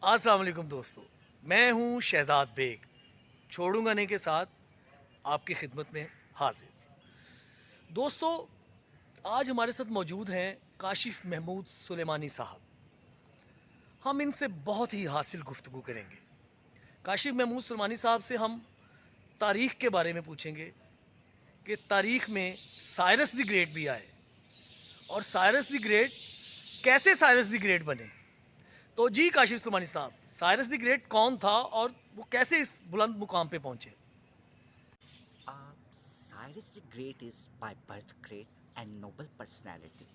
अस्सलाम वालेकुम दोस्तों। मैं हूँ शहज़ाद बेग। छोड़ूंगा नहीं के साथ आपकी खिदमत में हाजिर। दोस्तों, आज हमारे साथ मौजूद हैं काशिफ़ महमूद सुलेमानी साहब। हम इनसे बहुत ही हासिल गुफ्तगू करेंगे। काशिफ़ महमूद सुलेमानी साहब से हम तारीख़ के बारे में पूछेंगे कि तारीख़ में साइरस द ग्रेट भी आए और साइरस द ग्रेट कैसे साइरस द ग्रेट बने। तो जी काशिफ़ सुलेमानी साहब, साइरस द ग्रेट कौन था और वो कैसे इस बुलंद मुकाम पे पहुँचे? Cyrus the Great is by birth great and noble personality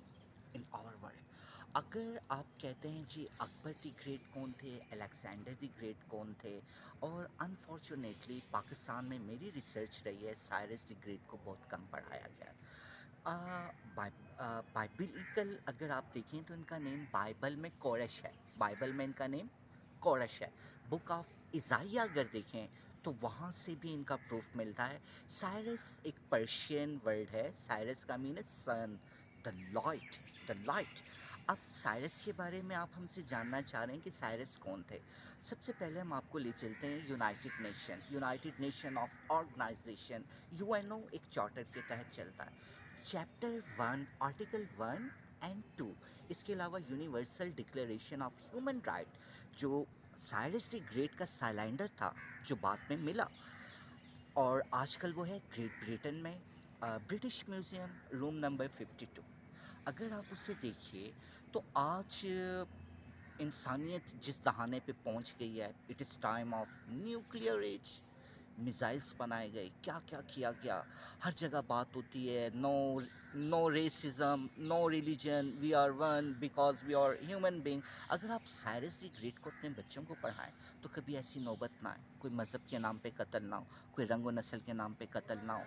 in our world. अगर आप कहते हैं जी अकबर द ग्रेट कौन थे, अलेक्जेंडर द ग्रेट कौन थे, और अनफॉर्चुनेटली पाकिस्तान में मेरी रिसर्च रही है साइरस द ग्रेट को बहुत कम पढ़ाया गया। बाइबलिकल अगर आप देखें तो इनका नेम बाइबल में कोरश है, बाइबल में इनका नेम कोरश है। बुक ऑफ इज़ाइया अगर देखें तो वहाँ से भी इनका प्रूफ मिलता है। साइरस एक पर्शियन वर्ड है, साइरस का मीन है सन, द लाइट, द लाइट। अब साइरस के बारे में आप हमसे जानना चाह रहे हैं कि साइरस कौन थे। सबसे पहले हम आपको ले चलते हैं United Nation of Organization, UNO एक चार्टर के तहत चलता है। चैप्टर 1 आर्टिकल 1 एंड 2, इसके अलावा universal declaration of human right, जो साइरस द ग्रेट का साइलेंडर था जो बाद में मिला, और आजकल वो है ग्रेट ब्रिटेन में, ब्रिटिश म्यूज़ियम, रूम नंबर 52। अगर आप उसे देखिए तो आज इंसानियत जिस दहाने पे पहुंच गई है, it is time of nuclear age, missiles बनाए गए, क्या क्या किया गया। हर जगह बात होती है no, no racism, no religion, we are one because we are human being. अगर आप साइरस द ग्रेट को अपने बच्चों को पढ़ाएं तो कभी ऐसी नौबत ना आए, कोई मज़हब के नाम पे कत्ल ना हो, कोई रंग व नस्ल के नाम पे कत्ल ना हो।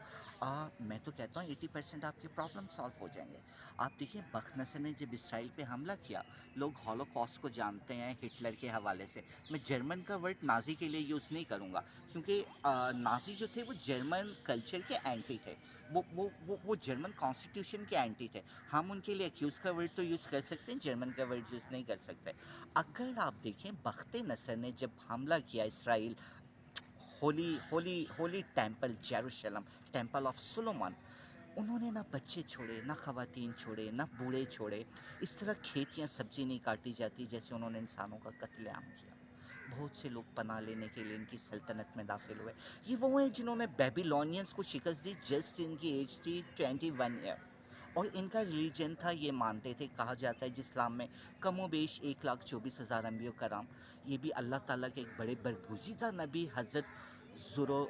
मैं तो कहता हूँ 80% आपके प्रॉब्लम सॉल्व हो जाएंगे। आप देखिए बख्त नसर ने जब इसराइल पे हमला किया, लोग हॉलोकॉस्ट को जानते हैं हिटलर के हवाले से। मैं जर्मन का वर्ड नाजी के लिए यूज़ नहीं करूँगा, क्योंकि नाजी जो थे वो जर्मन कल्चर के एंटी थे, वो जर्मन कॉन्स्टिट्यूशन के एंटी थे। हम उनके लिए एक्यूज़ का वर्ड तो यूज़ कर सकते हैं, जर्मन का वर्ड यूज़ नहीं कर सकते। अगर आप देखें बख्त नसर ने जब हमला किया Israel, holy holy holy temple Jerusalem, temple of सुलेमान, उन्होंने ना बच्चे छोड़े, ना ख़वातीन छोड़े, ना बूढ़े छोड़े। इस तरह खेत या सब्ज़ी नहीं काटी जाती जैसे उन्होंने इंसानों का कत्लेआम किया। बहुत से लोग पनाह लेने के लिए इनकी सल्तनत में दाखिल हुए। ये वो हैं जिन्होंने बेबीलोनियंस को शिकस्त दी, जस्ट इनकी एज थी 21 ईयर। और इनका रिलीजन था, ये मानते थे, कहा जाता है इस्लाम में कमोबेश 1,24,000 अम्बियो कराम। ये भी अल्लाह ताला के एक बड़े बरगुज़ीदा नबी हज़रत ज़ुरो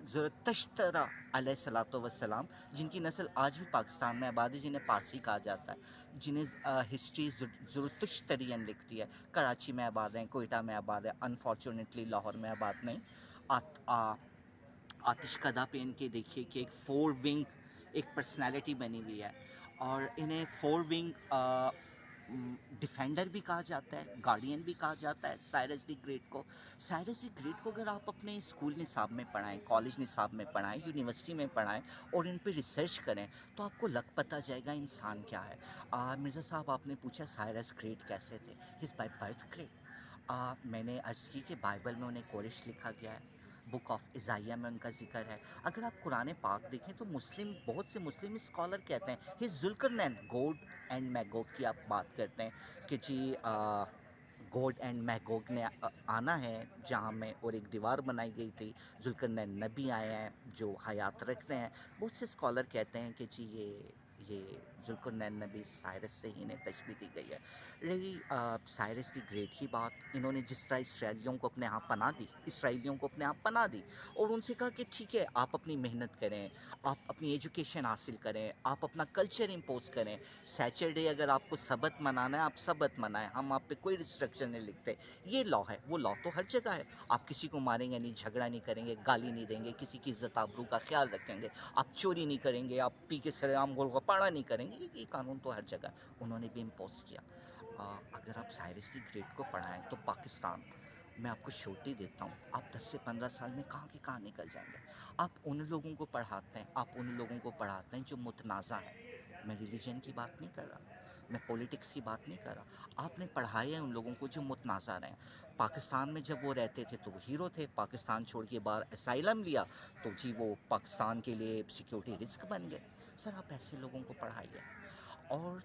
ज़रतश्तरा अलैहिस्सलातु वस्सलाम, जिनकी नस्ल आज भी पाकिस्तान में आबाद है, जिन्हें पारसी कहा जाता है, जिन्हें हिस्ट्री ज़रतुश्तरियन लिखती है, कराची में आबाद हैं, कोयटा में आबाद है, अनफॉर्चुनेटली लाहौर में आबाद नहीं। आत, आ, आतिश कदा पे इनके देखिए कि एक फोर विंग एक पर्सनालिटी बनी हुई है, और इन्हें फोर विंग डिफेंडर भी कहा जाता है, गार्डियन भी कहा जाता है साइरस द ग्रेट को। साइरस द ग्रेट को अगर आप अपने स्कूल निसाब में पढ़ाएं, कॉलेज निसाब में पढ़ाएं, यूनिवर्सिटी में पढ़ाएं और इन पे रिसर्च करें तो आपको लग पता जाएगा इंसान क्या है। मिर्ज़ा साहब, आपने पूछा साइरस ग्रेट कैसे थे, हिज बाय बर्थ ग्रेट। मैंने अर्ज़ की कि बाइबल में उन्हें कोरिश लिखा गया है, बुक ऑफ इज़ाइया में उनका जिक्र है। अगर आप कुरान पाक देखें तो बहुत से मुस्लिम स्कॉलर कहते हैं ही जुल्करनैन, गोड एंड मैगोग की आप बात करते हैं कि जी गोड एंड मैगोग ने आना है जहाँ में, और एक दीवार बनाई गई थी, जुल्करनैन नबी आए हैं जो हयात रखते हैं। बहुत से स्कॉलर कहते हैं कि जी ये जुल्करनैन नबी साइरस से ही इन्हें तशबीह दी गई है। रही साइरस द ग्रेट की बात, इन्होंने जिस तरह इसराइलियों को अपने यहाँ पनाह दी, इसराइलियों को अपने यहाँ पनाह दी और उनसे कहा कि ठीक है आप अपनी मेहनत करें, आप अपनी एजुकेशन हासिल करें, आप अपना कल्चर इम्पोज करें। सैटरडे अगर आपको सबत मनाना है आप सबत मनाएं, हम आप पे कोई रिस्ट्रिक्शन नहीं लिखते। ये लॉ है, वो लॉ तो हर जगह है। आप किसी को मारेंगे नहीं, झगड़ा नहीं करेंगे, गाली नहीं देंगे, किसी की इज्जत आबरू का ख्याल रखेंगे, आप चोरी नहीं करेंगे, आप पी के सरेआम गोलगप्पा नहीं करेंगे। ये कानून तो हर जगह उन्होंने भी इम्पोज किया। अगर आप साइरस द ग्रेट को पढ़ाएं तो पाकिस्तान, मैं आपको श्योरिटी देता हूँ, आप 10 से 15 साल में कहाँ के कहाँ निकल जाएंगे। आप उन लोगों को पढ़ाते हैं, आप उन लोगों को पढ़ाते हैं जो मुतनाज़ा हैं। मैं रिलीजन की बात नहीं कर रहा, मैं पॉलिटिक्स की बात नहीं कर रहा। आपने पढ़ाया है उन लोगों को जो मुतनाज़ा हैं। पाकिस्तान में जब वो रहते थे तो वो हीरो थे, पाकिस्तान छोड़ के बाहर असाइलम लिया तो जी वो पाकिस्तान के लिए सिक्योरिटी रिस्क बन गए। सर आप ऐसे लोगों को पढ़ाइए। और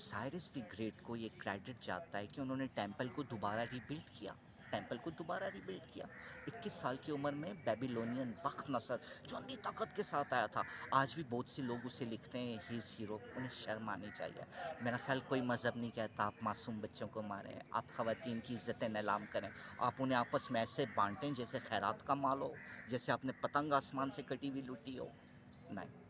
साइरस द ग्रेट को ये क्रेडिट जाता है कि उन्होंने टेंपल को दोबारा रीबिल्ड किया। टेंपल को दोबारा रीबिल्ड किया 21 साल की उम्र में। बेबीलोनियन बख्त नसर जो अंधी ताकत के साथ आया था, आज भी बहुत से लोग उसे लिखते हैं ही इज़ हीरो। उन्हें शर्म आनी चाहिए। मेरा ख्याल कोई मज़हब नहीं कहता आप मासूम बच्चों को मारें, आप ख़वातीन की इज़्ज़तें नीलाम करें, आप उन्हें आपस में ऐसे बांटें जैसे खैरात का माल हो, जैसे आपने पतंग आसमान से कटी हुई लूटी हो। नहीं,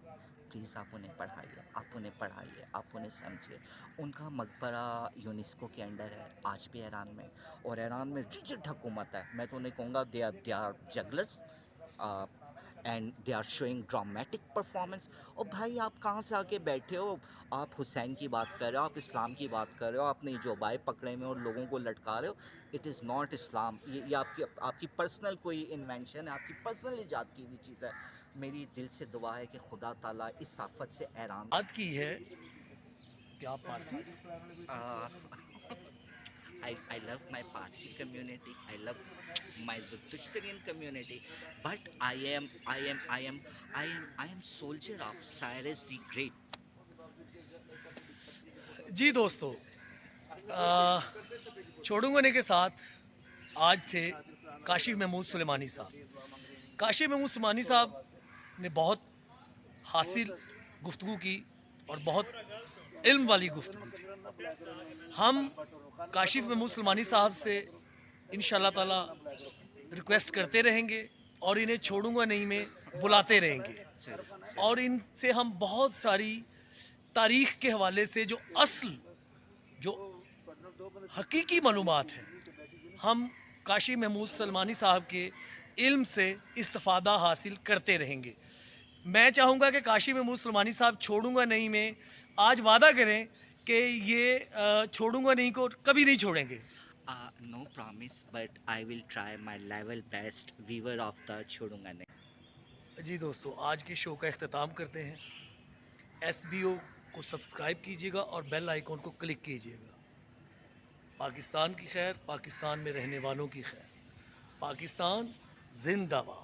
प्लीज़ आप उन्हें पढ़ाइए, आप उन्हें पढ़ाइए, आप उन्हें समझिए। उनका मकबरा यूनेस्को के अंडर है आज भी ईरान में, और ईरान में रिजिड हुकूमत है। मैं तो उन्हें कहूँगा they are jugglers and they are showing dramatic performance. और भाई आप कहाँ से आके बैठे हो? आप हुसैन की बात कर रहे हो, आप इस्लाम की बात कर रहे हो, आपने जोबाए पकड़े में और लोगों को लटका रहे हो। इट इज़ नॉट इस्लाम। ये आपकी पर्सनल कोई इन्वेंशन है, आपकी पर्सनल ईजाद की हुई चीज़ है। मेरी दिल से दुआ है कि खुदा ताला इस आफत से ईरान बात की है कि आप Parsi. I love my Parsi community. I love my Zoroastrian community. But I am soldier of Cyrus the Great. जी दोस्तों, छोड़ूंगा नहीं के साथ आज थे काशिफ महमूद सुलेमानी साहब। काशिफ महमूद सुलेमानी साहब ने बहुत हासिल गुफ्तगू की और बहुत इल्म वाली गुफ्तगू थी। हम काशिफ महमूद सुलेमानी साहब से इंशाल्लाह ताला रिक्वेस्ट करते रहेंगे और इन्हें छोड़ूंगा नहीं में बुलाते रहेंगे, और इनसे हम बहुत सारी तारीख़ के हवाले से जो असल जो हकीकी मालूमात हैं, हम काशिफ महमूद सुलेमानी साहब के इल्म से इस्तिफ़ादा हासिल करते रहेंगे। मैं चाहूँगा कि काशिफ महमूद सुलेमानी साहब छोड़ूंगा नहीं में आज वादा करें कि ये छोड़ूंगा नहीं को कभी नहीं छोड़ेंगे। No promise, but I will try my level best. Viewer of the छोड़ूंगा नहीं। जी दोस्तों, आज के शो का अख्ताम करते हैं। SBO को सब्सक्राइब कीजिएगा और बेल आइकॉन को क्लिक कीजिएगा। पाकिस्तान की खैर, पाकिस्तान में रहने वालों की खैर। पाकिस्तान जिंदाबाद।